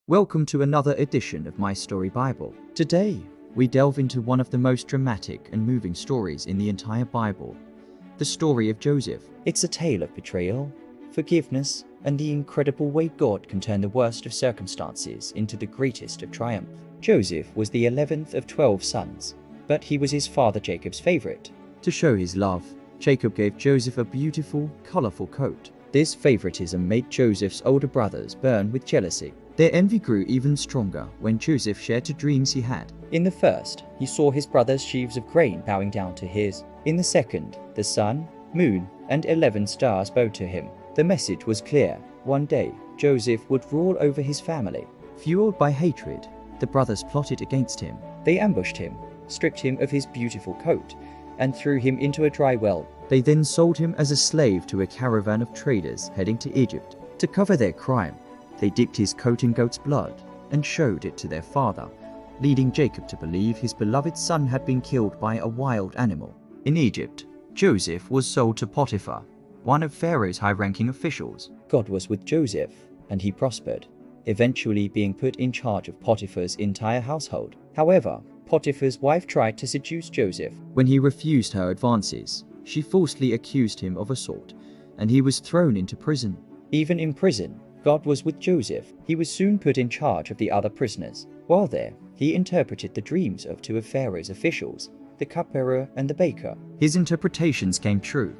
Welcome to another edition of My Story Bible. Today, we delve into one of the most dramatic and moving stories in the entire Bible, the story of Joseph. It's a tale of betrayal, forgiveness, and the incredible way God can turn the worst of circumstances into the greatest of triumph. Joseph was the 11th of 12 sons, but he was his father Jacob's favorite. To show his love, Jacob gave Joseph a beautiful, colorful coat. This favoritism made Joseph's older brothers burn with jealousy. Their envy grew even stronger when Joseph shared the dreams he had. In the first, he saw his brothers' sheaves of grain bowing down to his. In the second, the sun, moon, and 11 stars bowed to him. The message was clear. One day, Joseph would rule over his family. Fueled by hatred, the brothers plotted against him. They ambushed him, stripped him of his beautiful coat, and threw him into a dry well. They then sold him as a slave to a caravan of traders heading to Egypt. To cover their crime, they dipped his coat in goat's blood and showed it to their father, leading Jacob to believe his beloved son had been killed by a wild animal. In Egypt, Joseph was sold to Potiphar, one of Pharaoh's high-ranking officials. God was with Joseph, and he prospered, eventually being put in charge of Potiphar's entire household. However, Potiphar's wife tried to seduce Joseph. When he refused her advances, she falsely accused him of assault, and he was thrown into prison. Even in prison, God was with Joseph. He was soon put in charge of the other prisoners. While there, he interpreted the dreams of two of Pharaoh's officials, the cupbearer and the baker. His interpretations came true,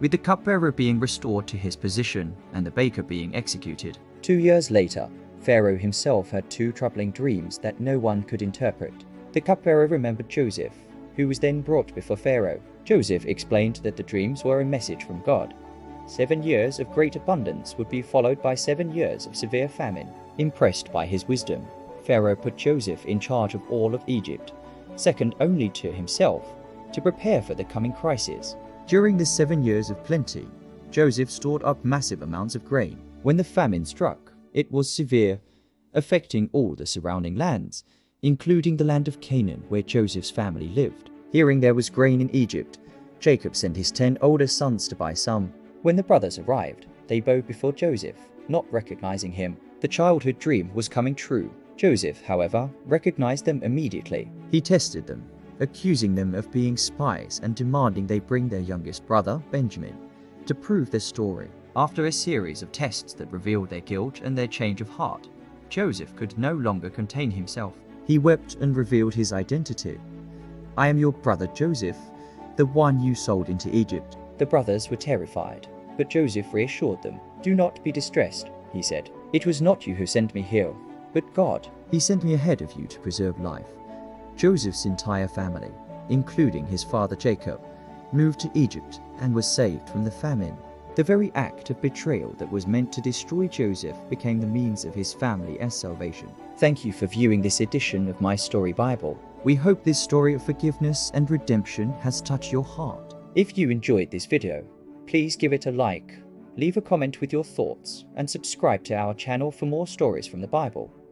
with the cupbearer being restored to his position and the baker being executed. 2 years later, Pharaoh himself had two troubling dreams that no one could interpret. The cupbearer remembered Joseph, who was then brought before Pharaoh. Joseph explained that the dreams were a message from God. 7 years of great abundance would be followed by 7 years of severe famine. Impressed by his wisdom, Pharaoh put Joseph in charge of all of Egypt, second only to himself, to prepare for the coming crisis. During the 7 years of plenty, Joseph stored up massive amounts of grain. When the famine struck, it was severe, affecting all the surrounding lands, including the land of Canaan where Joseph's family lived. Hearing there was grain in Egypt, Jacob sent his 10 older sons to buy some. When the brothers arrived, they bowed before Joseph, not recognizing him. The childhood dream was coming true. Joseph, however, recognized them immediately. He tested them, accusing them of being spies and demanding they bring their youngest brother, Benjamin, to prove their story. After a series of tests that revealed their guilt and their change of heart, Joseph could no longer contain himself. He wept and revealed his identity. "I am your brother Joseph, the one you sold into Egypt." The brothers were terrified, but Joseph reassured them. "Do not be distressed," he said. "It was not you who sent me here, but God. He sent me ahead of you to preserve life." Joseph's entire family, including his father Jacob, moved to Egypt and was saved from the famine. The very act of betrayal that was meant to destroy Joseph became the means of his family as salvation. Thank you for viewing this edition of My Story Bible. We hope this story of forgiveness and redemption has touched your heart. If you enjoyed this video, please give it a like, leave a comment with your thoughts, and subscribe to our channel for more stories from the Bible.